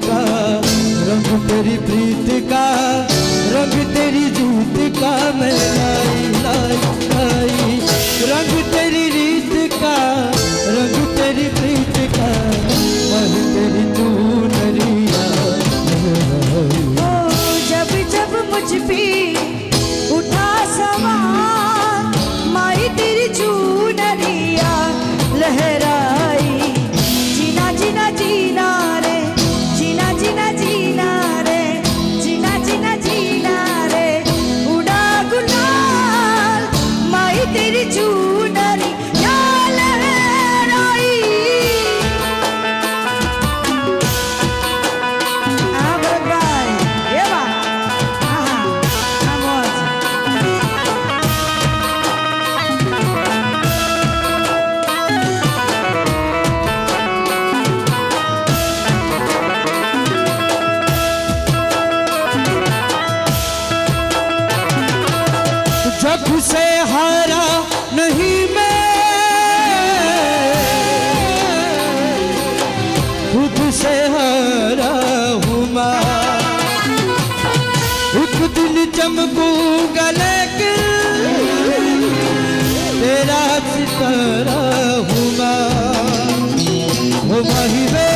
का रंग तेरी प्रीत का रंग तेरी जीत का मैं लाई लाई लाई रंग तेरी रीत का रंग तेरी प्रीत का मैं तेरी चुनरिया जब जब मुझ पे उठा सवार माई तेरी चुनरिया लहराई जीना जीना जीना रे जीना जीना जीना रे जीना जीना जीना रे उड़ा गुलाल माई तेरी चुनरिया लहराई जग से हारा नहीं मैं खुद से हारा हूँ मैं एक दिन चमकूंगा लेकिन तेरा सितारा हूँ मैं हो महिबे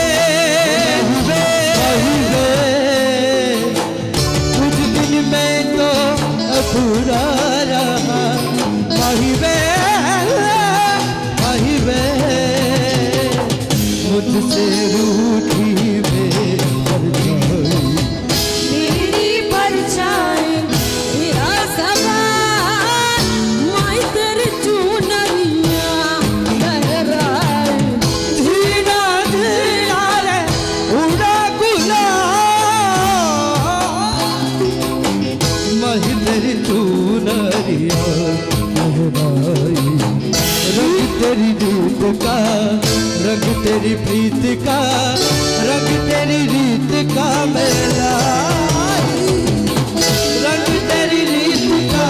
कुछ दिन में तो अधूरा रहा महिबे महिबे मुझसे रूठी तेरी परछाई तेरा सवार माई तेरी चुनरिया लहराई धीरा धीरा रे उड़ा गुलाल मही तेरी चुनरिया लहराई रंग तेरी रीत का रंग तेरी प्रीत का रंग तेरी रीत का मेला रंग तेरी रीत का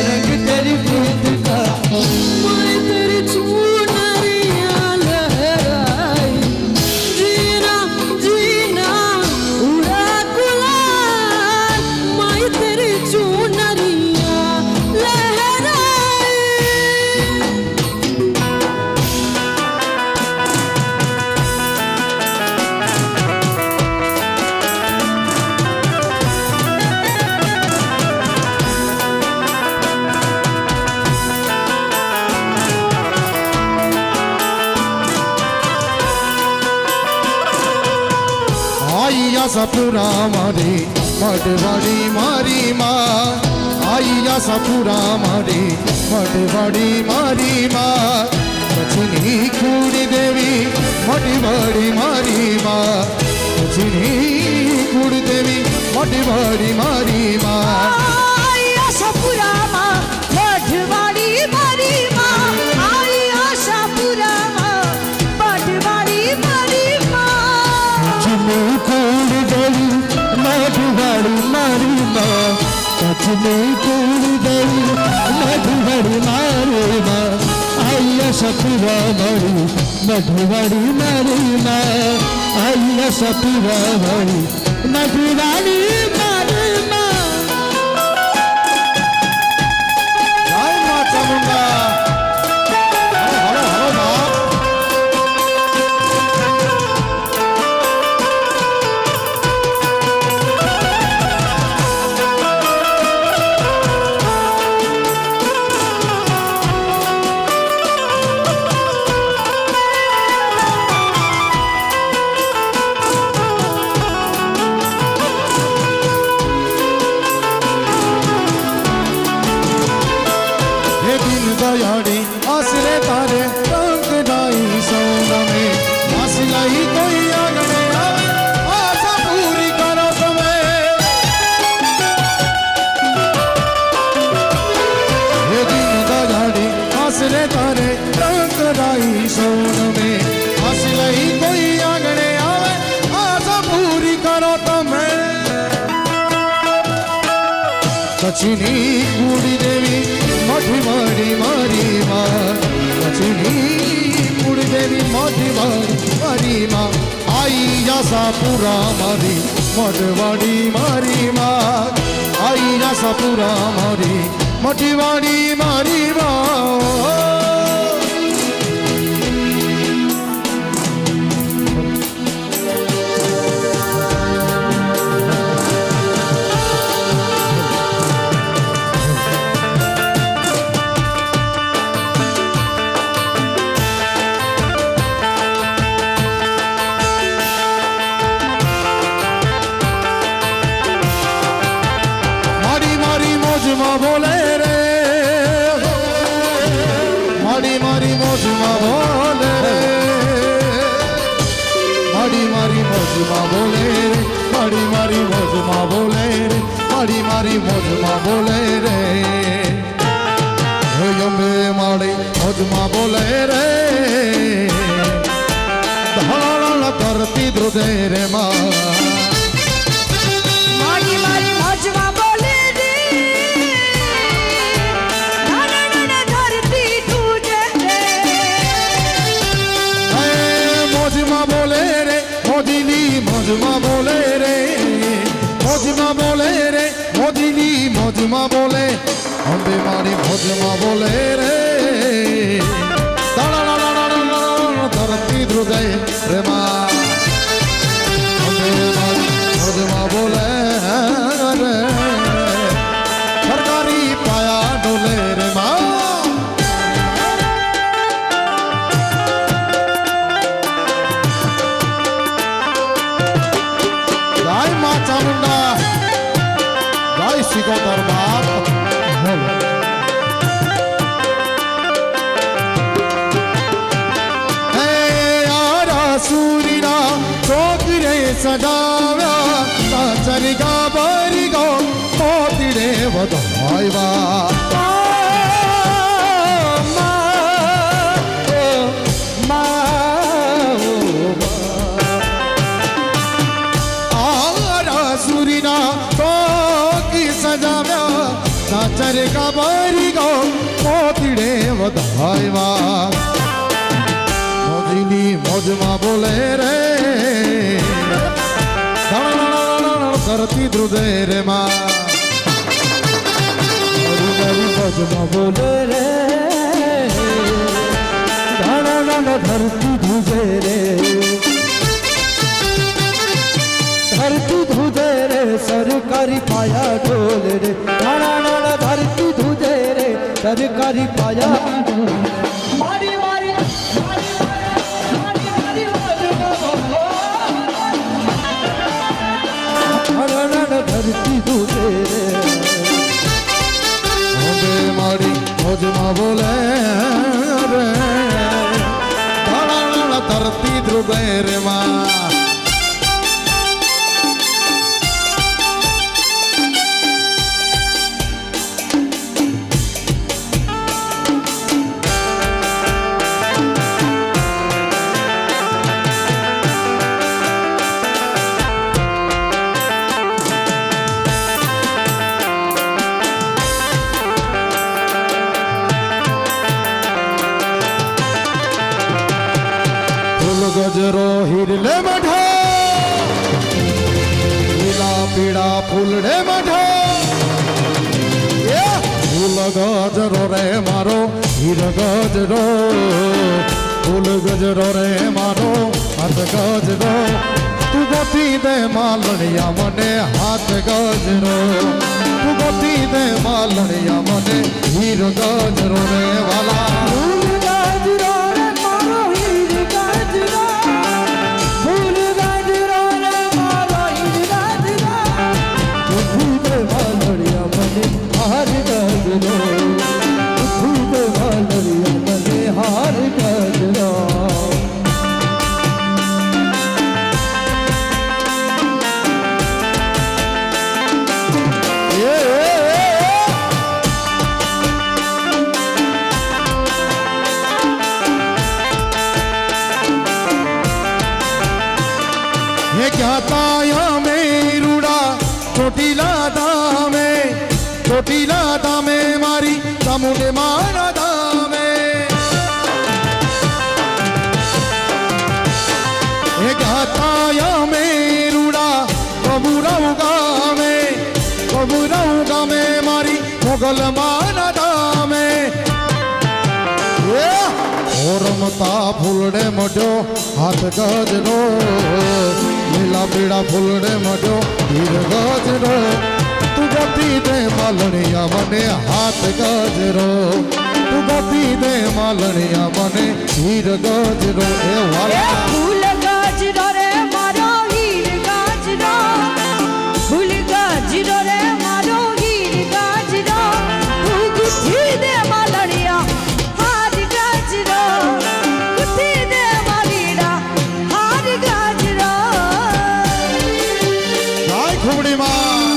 रंग तेरी प्रीत का माई तेरी चुनरिया लहराई जीना जीना उड़ा गुलाल माई तेरी चुनरिया लहराई आई आशापुरा मारी मडवाड़ी मारी माँ आई आशापुरा मारी मडवाड़ी मारी माँ कचनी कूड़ी देवी मडवाड़ी मारी माँ कचनी कूड़ी देवी मडवाड़ी मारी माँ आई आशापुरा माँ मढवाड़ी मारी माँ आई आशापुरा माँ मढवाड़ी मारी माँ कचने कूड़ देवी मधुबड़ी मारी माँ कचने कूड़ देवी मधुबड़ी मारी माँ आइया सपुरा मारी मधुबड़ी मारी माँ आइया सपुरा मारी मधुबड़ी मारी माँ जय माँ चामुंडा हलो हलो माँ दयाड़ी आसरे तारे रंग दाई सोना में आसलाई कोई आगने आवे आशा पूरी करो तुम्हें ये दिन दयाड़ी आसरे तारे रंग दाई सोना में आसलाई कोई आगने आवे आशा पूरी करो तुम्हें कचनी कूड़ी देवी मधुबड़ी मारी माँ कचनी कूड़ी देवी मधुबड़ी मारी माँ आई આશાપુરા મારી મોઢવાડી મારી માં आई આશાપુરા મારી મોઢવાડી મારી માં મોજમાં બોલે રે મારી મોજમાં બોલે રે મારી મોજમાં બોલે રે મારી મોજમાં બોલે રે મારી મોજમાં બોલે રે હે અંબે મારી મોજમાં બોલે રે ધળ કરતી ધ્રુદે રે માં મારી મોજમાં બોલે રે ધરતી તુજે રે મોજમાં બોલે રે મોજીની મોજમાં બોલે રે મોજમાં બોલે રે મોજીની મોજમાં બોલે અંબે મારી મોજમાં બોલે રે ધરતી હૃદય રે માં અંબે મારી મોજમાં બોલે રે સરકારી પાયા ડોલે રે માં ગાય માં ચામુંડા ગાય સિકોતર બાપ હે આરા સૂરીના ચોકરે સજાવ્યા સાચરી ગા બરી ગો મોતીડે વધાવ્યા સુરીના ચોકી સજાવ્યા સાચર કબરી ગો મોતીડે વધાવ્યા મોજીની મોજમાં બોલે રે ધરતી ધ્રુદે રે માં મારી મોજમાં બોલે રે ધરતી ધ્રુજે રે धरती धुजे रे सरकारी पाया ढोल रे नाना धरती धुजे रे सरकारी पाया मारी मारी धरती धुजे रे અંબે મારી મોજમાં બોલે રે ધરતી ધ્રુદે રે માં ગજરો હિરલે મઢો લીલા પીળા ફૂલડે મઢો ફૂલ ગજરો રે મારો હીર ગજરો ફૂલ ગજરો રે મારો હાથ ગજરો તું ગોતી દે માલણિયા મને હાથ ગજરો તું ગોતી દે માલણિયા મને હીર ગજરો રે વાલા हार गजरो खुद वालरिया मने हार गजरो ये क्या ताया में रूड़ा ચોટીલા ધામે ચોટીલા ધામે મારી ચામુંડે માના ધામે એ તાયા મેરુડા કબુરાવ ગામે મારી મોગલ માના ધામે રમતા ફૂલડે મઢ્યો હાથ ગજરો લીલા પીળા ફૂલડે મઢ્યો હીર ગજરો તું ગતી દે માલણિયા મને હાથ ગજરો તું ગતી દે માલણિયા મને હીર ગજરો એ વાલા ફૂલ ગાજરો રે મારો હીર ગાજરો ફૂલ ગાજરો રે મારો હીર ગાજરો તું ગુથી દે માલણિયા હાર ગાજરો ગુથી દે માલીડા હાર ગાજરો ગાય ખુબડીમાં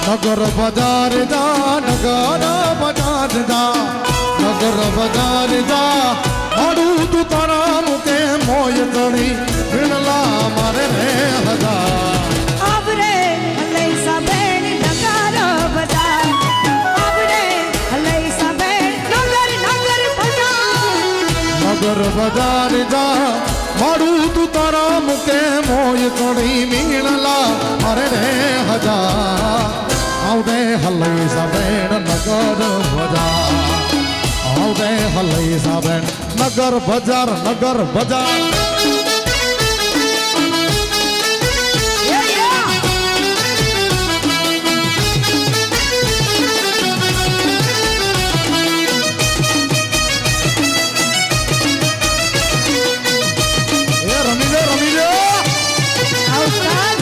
નગર બજાર જા નગર બજાર જા નગર બજાર જા મારું તું તારા મુકે મોય તણી વીણલા મારે રે હજાર આવરે લઈ સાબેણ નગર બજાર આવરે લઈ સાબેણ નગર નગર બજાર નગર બજાર જા મારું તું તારા મુકે મોય તણી વીણલા મારે રે હજાર આવડે હલઈ સાબેણ નગર બજાર આવડે હલઈ સાબેણ નગર બજાર નગર બજાર એ રમી લે રમી લે આવતાલ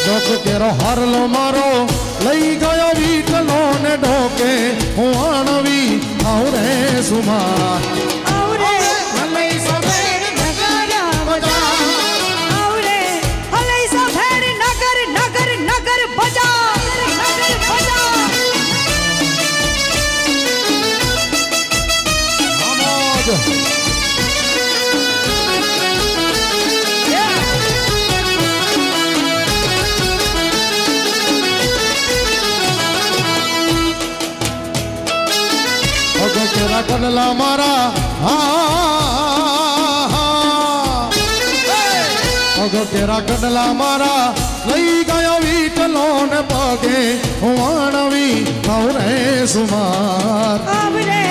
ડોક કેરો હારલો મારો લઈ ગયો વીટલો ને ડોકે હું આણવી આવરે સુમાર આવરે લઈ સાબેણ નગર બજાર આવરે લઈ સાબેણ નગર નગર નગર બજાર નગર બજાર આમોદ અગો કેરા કડલા મારા અગો કેરા કડલા મારા લઈ ગયો વીટલો ને પગે હું આણવી આવરે સુમાર આવરે